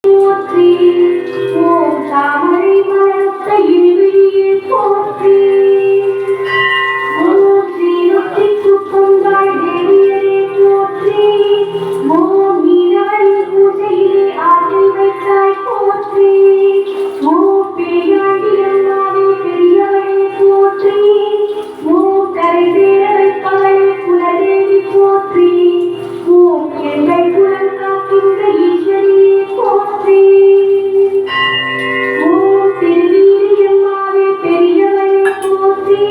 போற்றி ஓம் தாமரை மலர்த்த இருவிழியே போற்றி ஓம் ஸ்ரீருத்தி குப்பங்காய் தேவியரே போற்றி ஓம் மீனவரி பூஜையிலே ஆற்றில் வைத்தாய் போற்றி ஓம் பெரியாண்டி அல்லாவே பெரியவரே போற்றி ஓம் கரை சேர வைப்பாளே குலதேவி போற்றி ஓம் எங்கள் குலம் காக்கின்ற ஈஸ்வரியே போற்றி ஓம் திருவீரியம்மாவே பெரியவரே போற்றி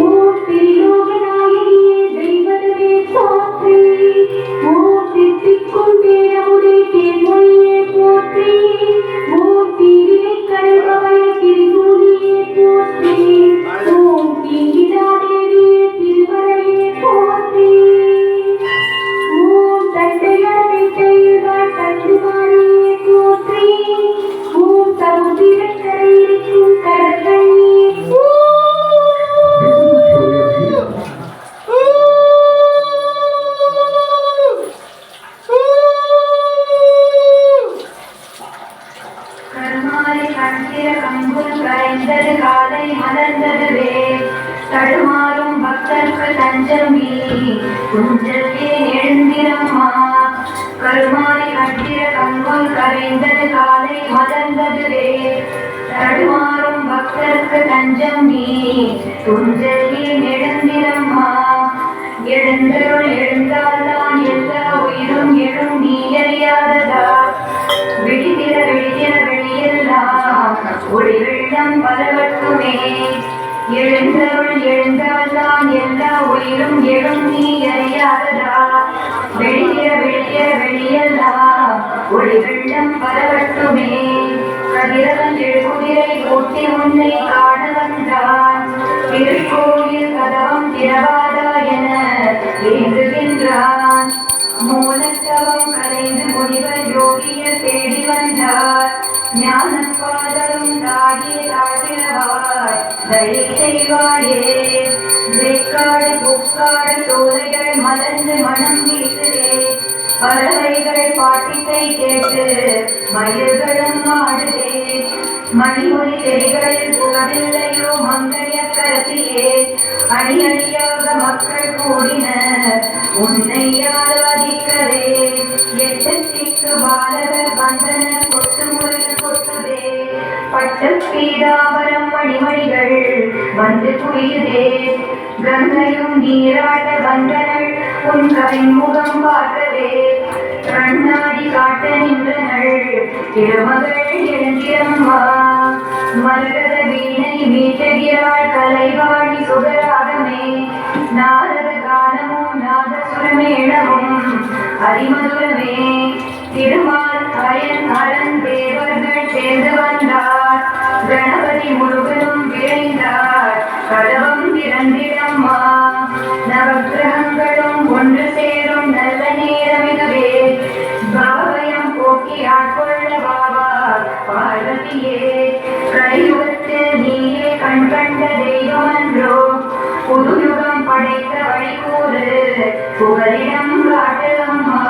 ஓம் திரிலோகநாயகியே தெய்வமே போற்றி ஓம் தித்திக்கும் பேரமுதே தேன்மொழியே போற்றி ஓம் தீவினை கரைபவள திரிசூலியே போற்றி ஓம் தீங்கிதா தேவியே திருமலையே போற்றி ஓம் தட்டையடை கைவாள் தட்டுமாரியே போற்றி ஓம் சமுதிரக்கரையிருக்கும் கடற்கண்ணியே கருமாலை கண்கிற கங்குல் கரைந்தது காலை மலர்ந்ததுவே தடுமாறும் பக்தர்க்கு தஞ்சமி குஞ்சலே எழுந்திரம்மா கருமாலை கண்கிற கங்குல் கரைந்தது காலை மலர்ந்ததுவே தடுமாறும் பக்தர்க்கு தஞ்சமி குஞ்சலே எழுந்திரம்மா எழுந்தருள் எழுந்தால் தான் எல்லா உயிரும் எழும் நீ அறியாததா விழித்திர விழித்திர வெளியெல்லாம் ஒளி வெள்ளம் பரவட்டுமே எழுந்தருள் எழுந்தால் தான் எல்லா உயிரும் எழும் நீ அறியாததா விழித்திர விழித்திர வெளியெல்லாம் ஒளி வெள்ளம் பரவட்டுமே கதிரவன் எழுகுதிரை கூட்டி உன்னை காண வந்தான் திருக்கோயில் கதவம் திறவாதா என ஏங்குகின்றான் மூலத்தவம் கலைந்து முனிவர் யோகியர் தேடி வந்தார் ஞானப்பாதரும் தாயே தாழ்கிறவாய் தயை செய்வாயே வேக்காடு புக்காடு சோலைகள் மலர்ந்து மனம் வீசுதே பறவைகள் பாட்டித்தை கேட்டு மயில்களும் ஆடுதே மணிமொழி செடிகளில் புகழில்லையோ மங்கைய கரசியே அணி அணியாக மக்கள் கூடினர் உன்னை ஆராதிக்கவே எட்டத்திற்கு பாலகர் வந்தனர் கொட்டு முரசு கொட்டுதே பட்டு பீதாபரம் மணிமணிகள் வந்து குவியுதே கங்கையும் நீராட வந்தனள் உன் கவின்முகம் பார்க்கவே கண்ணாடி காட்ட நின்றனள் திருமகள் எழுந்திரம்மா மரகத வீணை மீட்டுகிறாள் கலைவாணி சுகராகமே நாரத கானமும் நாதசுரமேளமும் அதிமதுரமே திருமால் அயன் அரண் தேவர்கள் சேர்ந்து வந்தார் கணபதி முருகனும் விரைந்தார் கதவம் திறந்திடம்மா நவக்கிரகங்களும் ஒன்று சேரும் நல்ல நேரம் இதுவே பாவயம் போக்கி ஆட்கொள்ள பாபா பார்வதியே கலியுகத்து நீயே கண் கண்ட தெய்வமன்றோ புதுயுகம் படைத்த வழிகூறு புகலிடம் காட்டலம்மா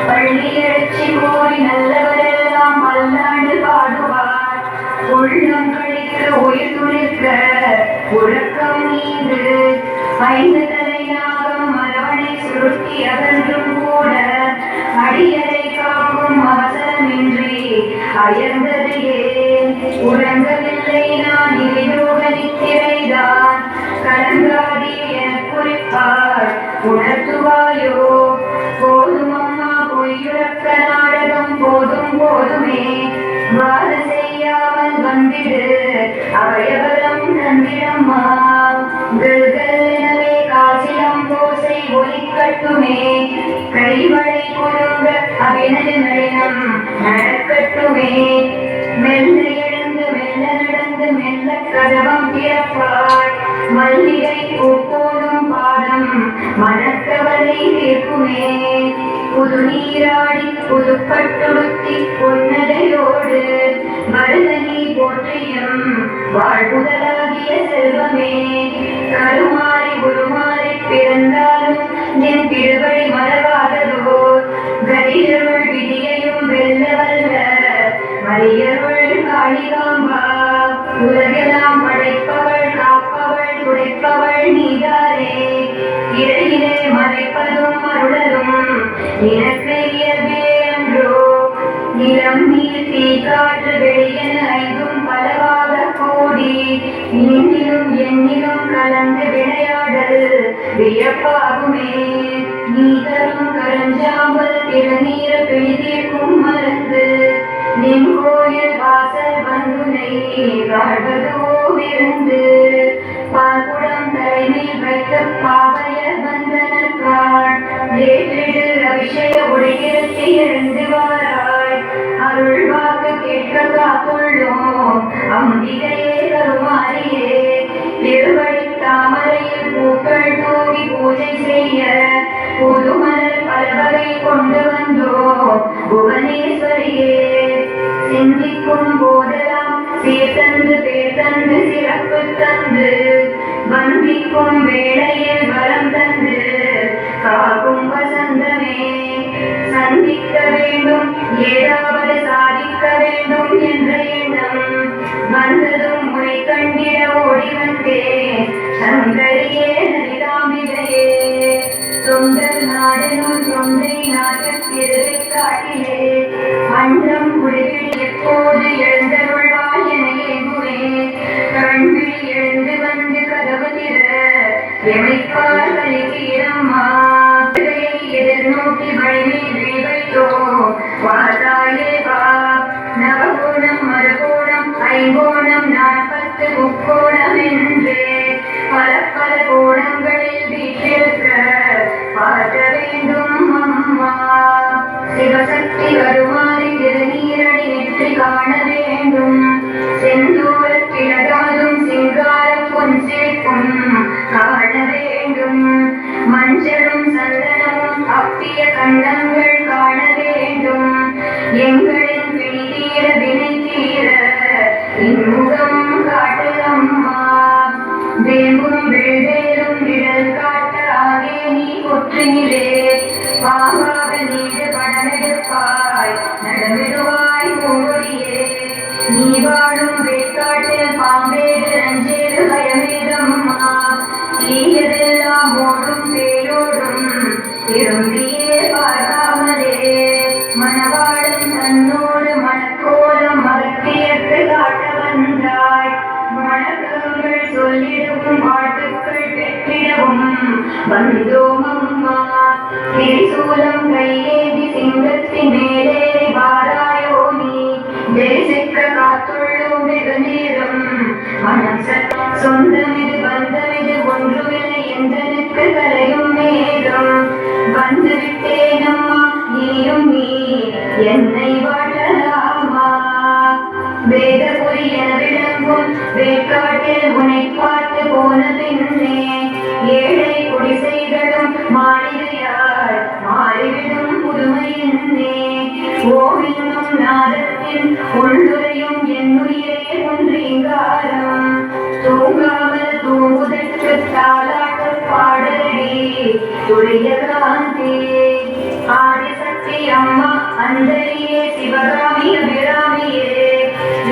பள்ளி எழுச்சி கோரி நல்லவரெல்லாம் பல்லாண்டு பாடுவார் உள்ளம் கழித்து உயிர் துணிக்க உறக்கம் நீந்து ஐந்து தலை நாகம் அரவணை சுருட்டி அகன்றும் கூட அடியரை காக்கும் அவசரமின்றி அயர்ந்தது ஏன் உறங்கவில்லை நான் இறையோக நித்திரைதான் கலங்காதி என குறிப்பார் உணர்த்துவாயோ போதும் அம்மா பொய்யுறக்க நாடகம் போதும் போதுமே வாத செய்யாமல் வந்திடு அவயவரம் தந்திடம்மா கல்கல்லெனவே காசிலம் போசை ஒலிக்கட்டுமே கைவளை குலுங்க அபிநய நளினம் நடக்கட்டுமே மெல்ல எழுந்து மெல்ல நடந்து மெல்ல கதவம் திறப்பாள் மல்லிகை பூப்போடும் பாதம் மனக்கவலை தீர்க்குமே புது நீராடி புதுப்பட்டுடுத்தி பொன்னதையோடு மருதனி போற்றியும் வாழ்வுதலாகிய செல்வமே கருமாறி உருமாறி பிறந்தாலும் நின் திருவழி மறவாததோ கதிரருள் விதியையும் வெல்லவல்ல அரியருள் காளிகாம்பா உலகெல்லாம் படைப்பவள் காப்பவள் துடைப்பவள் நீதானே இறையிலே மறைப்பதும் அருளலும் நினக்கு இயல்பே அன்றோ நிலம் நீர் தீ காற்று வெளியென ஐந்தும் பலவாக கூடி இன்னிலும் என்னிலும் கலந்து விளையாடல் வியப்பாகுமே நீ தரும் கரஞ்சாம்பல் திருநீர் பிடித்தீர்க்கும் மருந்து நின் கோயில் வாசல் வந்துனை வாழ்வதோ விருந்து பால்குடம் தலைமையில் வைத்த பாவைய வந்தனற்காள் ஏற்றிடு அபிஷேக உடையிறத்தி எழுந்து வாராய் அருள் வாக்கு கேட்க காத்துள்ளோம் அம்பிகையே கருமாரியே திருவடி தாமரையில் பூக்கள் தூவி பூஜை செய்ய புதுமலர் பலவகை கொண்டு வந்தோம் புவனேஸ்வரியே சிந்திக்கும் போதெல்லாம் சீர்தந்து பேர்தந்து சிறப்பு தந்து வந்திக்கும் வேளையில் வரம் தந்து காக்கும் வசந்தமே சந்திக்க வேண்டும் ஏதாவது சாதிக்க வேண்டும் என்ற எண்ணம் வந்ததும் உனை கண்டிட ஓடி வந்தேன் சங்கரியே நலிதாம்பிகையே தொண்டர் நாடனும் தொண்டை நாட்டத்திற்கு காட்டிலே அன்றம் குழுவில் எப்போது எழுந்தருள்வாள் என ஏங்குவே கண்கள் எழுந்து வந்து கதவு திற எமைப்பார்களுக்கு இடம்மா எதிர்நோக்கி வழிமேல் வைத்தோ வாதாயே வா நவகோணம் மறுகோணம் ஐங்கோணம் 40 முக்கோணம் என்றே பல பல கோணங்களில் வீட்டிருக்க பார்க்க வேண்டும் அம்மா சிவசக்தி வருமாறி திருநீரடி நெற்றி காண வேண்டும் செந்தூர கிழகாதும் சிங்காரம் பொன் சேர்க்கும் காண வேண்டும் மஞ்சளும் சந்தனமும் அப்பிய கண்டங்கள் காண வேண்டும் எங்களின் பிணி தீர வினை தீர இன்முகம் காட்டு அம்மா வேம்பும் வெள்வேலும் நிழல் காட்ட ஆகே நீ கொற்றினிலே பாவாக நீடு படமெடுப்பாய் நடமிடுவாய் பூங்கொடியே நீ வாழும் வேட்காட்டில் பாம்பேடு நஞ்சேறு பயமேதம்மா தீயதெல்லாம் ஓடும் பேயோடும் திரும்பியே பார்க்காமலே மணவாளன் தன்னோடு மணக்கோலம் மகத்தியற்கு காட்ட வந்தாய் வணக்கங்கள் சொல்லிடவும் வாழ்த்துக்கள் பெற்றிடவும் வந்தோம் அம்மா திரிசூலம் கையேந்தி சிங்கத்தின் மேலே வாராயோ நீ தேசிக்க காத்துள்ளோம் வெகு நேரம் மனம் சொந்தமிது பந்தமிது ஒன்றுமில்லை என்றனுக்கு கலையும் மேகம் வந்துவிட்டேனம்மா நீயும் நீ என்னை வாழலாமா வேதபுரி என விளங்கும் வேட்காட்டில் உன்னை பார்த்து போன பின்னே ஏழை குடிசைகளும் மாளிகையாய் மாறிவிடும் புதுமையின்னே ஓவினும் நாதத்தின் உள்ளுரையும் என்னுயிரே ஒன்றீங்காரம் தூங்காமல் தூங்குதற்கு தாளாட்டு பாடலடி துரிய காந்தி ஆதிசக்தி அம்மா அந்தரியே சிவகாமி அபிராமியே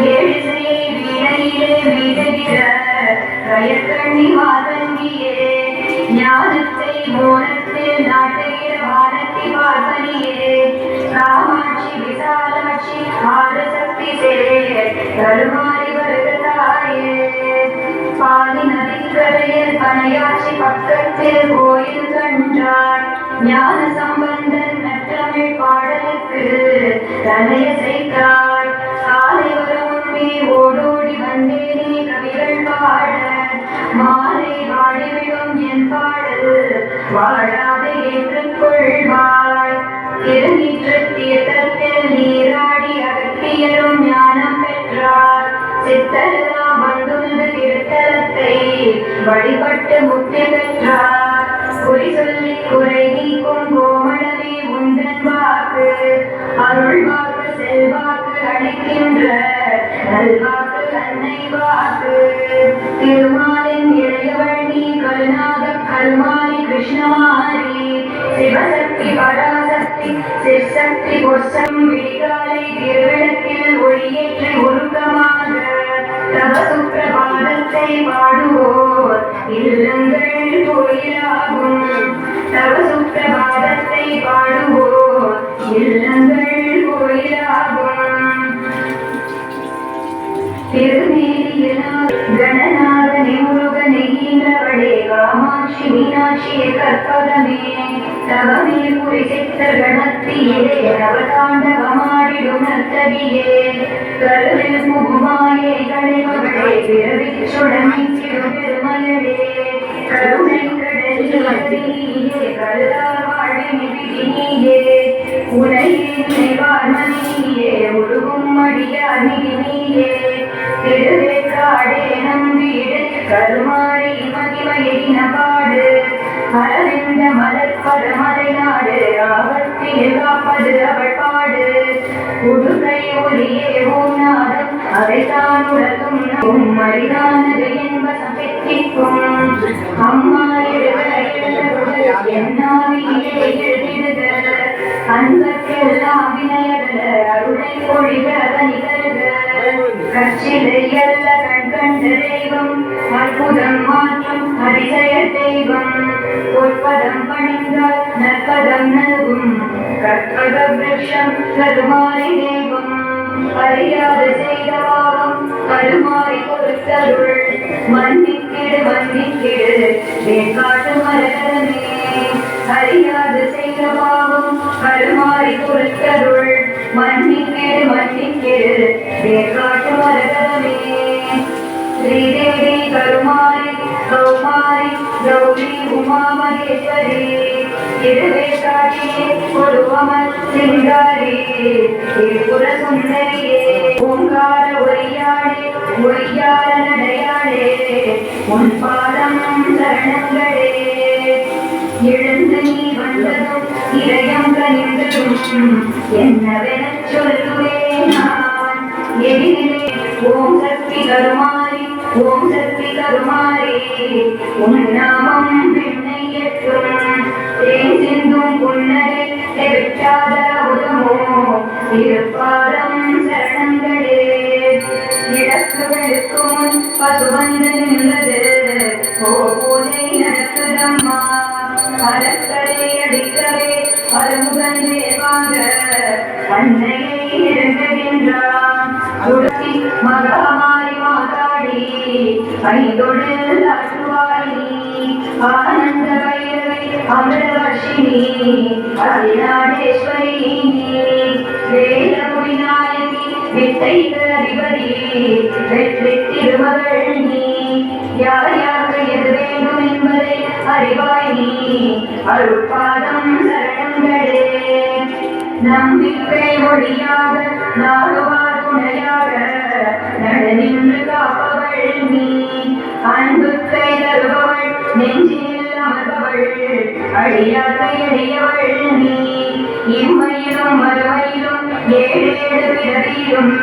ஏழிசையை வீணையிலே வீடுகிற கயற்கண்ணி மாதங்கியே ஞானத்தை மோனத்தில் நாட்டுகிற வானத்தி பார்ப்பனியே காமாட்சி விசாலாட்சி ஆதிசக்தி சேர் தருமாறி வருகிறாயே பாலி நதிக்கரையில் பனையாட்சி பக்கத்தில் கோயில் கண்டாய் ஞான சம்பந்தன் நற்றமிழ் பாடலுக்கு தலையசைத்தாய் காலை வர முன்பே ஓடோடி வந்தேனே கவிகள் பாட மாலை வாடிவிடும் என் பாடல் வாழாது ஏற்றுக்கொள்வாய் திருநீற்று தீர்த்தத்தில் நீராடி அகத்தியரும் ஞானம் பெற்றார் சித்தரெல்லாம் வந்துள்ள திருத்தலத்தை வழிபட்டு முக்தி பெற்றார் குறி சொல்லி குறை நீக்கும் கோமளவே உந்தன் வாக்கு அருள் வாக்கு செல்வாக்கு அளிக்கின்ற நல்வாக்கு அன்னை வாக்கு திருமாலின் இளையவள் நீ கருணாக கல்மாரி கிருஷ்ணமாரி சிவசக்தி பராசக்தி சிற்சக்தி பொற்சம் விழிகாலை திருவிளக்கில் ஒளியே இல்லங்கள் கோயிலாகும் தவ சுப்பிரபாதத்தை பாடுவோர் இல்லங்கள் கோயிலாகும் திருநீரியினால் கணநாதனே முருகனை ஈன்றவளே காமாட்சி மீனாட்சியே கற்பகமே தவமே புரிசித்த கணத்தியிலே நவதாண்டவமாடிடும் நர்த்தகியே கருவில் புகுமாயே களைமகளே பிறவிச் சுடமிச்சிடும் பெருமகளே கருணை கடலியே கருதார் வாழ்வின் விதினியே உனையே நினைவார்மணியே உருகும் அடியார் நிதினியே திருவேற்காடே நம்பீடு கருமாரி மகிமையின பாடு அரவிந்த மலர்பத மலைநாடு ஆபத்தில் காப்பது அவள் பாடு உடுகை ஒலியே ஓநாதம் அதைத்தான் உலகும் மரிதானது என்பசம் பெற்றிக்கும் அம்மா என்னாவிலே எழுதிடுக அன்பற்கெல்லாம் வினையல்ல அருளை பொழிக தனிகருக கச்சிலை அல்ல கண்கண்ட தெய்வம் அற்புதம் மாற்றும் அதிசய தெய்வம் பொற்பதம் பணிந்தால் நற்பதம் நல்கும் கற்பக விருஷம் கருமாரி தெய்வம் அறியாது செய்த பாவம் கருமாரி பொறுத்தருள் மன்னிக்கிடு மன்னிக்கிடு வேட்காட்டு மரகதமே அறியாது செய்த பாவம் கருமாரி பொறுத்தருள் மன்னிக்கிடு மன்னிக்கிடு வேட்காட்டு மரகதமே ஸ்ரீதேவி கருமாரி கௌமாரி கௌரி உமா மகேஸ்வரி திருவேற்காட்டியே கொலுவமல் சிங்காரி திரிபுர சுந்தரியே ஓங்கார ஒய்யாளே ஒய்யார நடையாளே உன் பாதம் சரணங்களே எழுந்து நீ வந்ததும் இதயம் கனிந்ததும் என்னவெனச் சொல்லுவேன் நான் எதிரிலே ஓம் சக்தி கருமாரி ஓம் சக்தி கருமாரி உன் நாமம் பின்னை எட்டும் தேன் சிந்தும் புன்னகை எட்டாத உதமோ திருப்பாதம் சரணங்களே இடக்கு வெளுக்கும் பசு வந்து நின்றது பூஜை நடக்குதம்மா அறக்கரை அடிக்கவே அருமுகன் தேவாங்க அன்னையை இறங்குகின்றான் துளசி மகாமாரி மாதாடி ஐந்தொழில் அசுவாயி ஆனந்த வைரவை அமிர்தவர்ஷினி அதிநாடேஸ்வரி வேதபுரி நாயகி வித்தைக அதிபதி வெற்றி திருமகள் நீ யார் யாருக்கு எது வேண்டும் என்பதை அறிவாய் நீ அருட்பாதம் சரணங்களே நம்பிக்கை ஒளியாக நாடுவார் துணையாக நடனின்று காப்பவள் நீ அன்புக்கை தருபவள் நெஞ்சில் அமர்பவள் அடியாக்கை அடியவள் நீ இம்மையிலும் மறுமையிலும் ஏழேழு பிறவியிலும்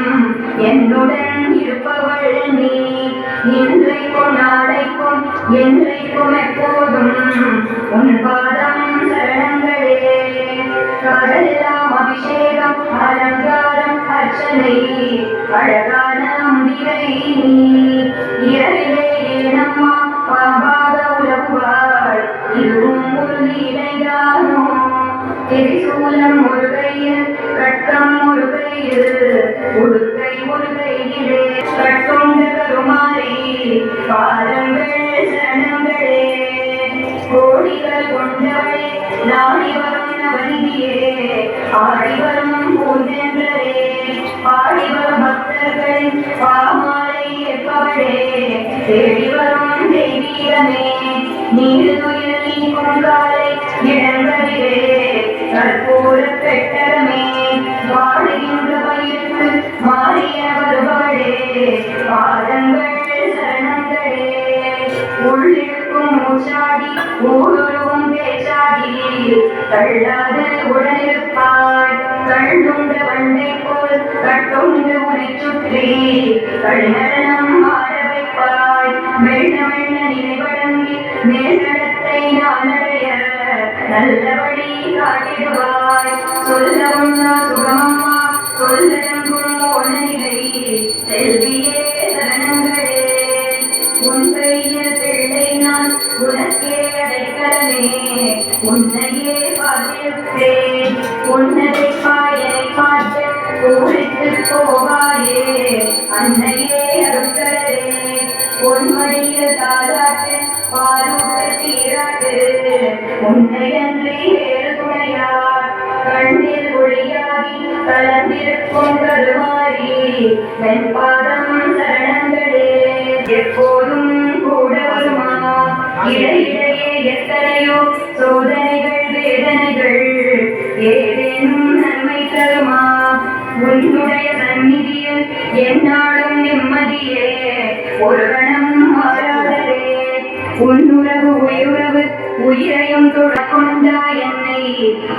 என்னுடன் இருப்பவள் நீ இன்றைக்கும் நாளைக்கும் என்றைக்கும் எப்போதும் உன் பாதம் சரணங்களே கடலெல்லாம் அபிஷேகம் அலங்காரம் அர்ச்சனை அழகான அம்பிகை இரவிலே ஏனம்மா பாபாக உலகுவாள் இதுவும் ஒரு லீலைதானோ திரிசூலம் ஒரு கையில் கட்டம் ஒரு கையில் உடுக்கை ஒரு கையிலே கட்டுண்ட கருமாரி பாதங்கள் சரணங்களே கோடிகள் கொண்டவளே நாடி வரும் நவநிதியே ஆடி வரும் பூந்தென்றரே பாடி வரும் பக்தர்களின் பாமாலை ஏற்பவளே தேடி வரும் தெய்வீகமே நீடு துயில் நீக்கும் காலை இடங்களிலே கற்பூர பெட்டகமே வாடுகின்ற பயிருக்கு மாறிய வருபவளே பாதங்கள் சரணங்களே உள்ளிருக்கும் மூச்சாடி ஊடுருவும் பேச்சாடி தள்ளாது உடனிருப்பாய் கண்ணுண்ட வண்டை போல் கட்டுண்டு உனை சுற்றி கண்ணனம் ஆட வைப்பாய் மெல்ல மெல்ல நினைவடங்கி மேல்நடத்தை நான் அடைய நல்லபடி காட்டிடுவாய் சொல்ல உண்ணா சுகமம்மா சொல்லடங்கும் ஓனநிலை செல்வியே சரணங்களே உன் கையில் பிள்ளை நான் அன்னையே அருட்கடலே பொன்மடியில் தாலாட்டு பாலூட்ட சீராட்டு உன்னையன்றி வேறு துணையார் கண்ணில் ஒளியாகி கலந்திருக்கும் கருமாறி வெண்பாதம் சரணங்களே எப்போதும் கூட வருமா இடையிடையே எத்தனையோ சோதனைகள் வேதனைகள் ஏதேனும் நன்மை தருமா உன்னுடைய சந்நிதியில் என்னாலும் நிம்மதியே ஒரு கணம் மாறாததே உன்னுறவு உயிருறவு உயிரையும் கொண்டா என்னை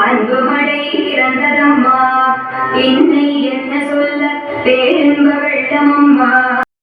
அன்பு மழை இறந்ததம்மா என்னை என்ன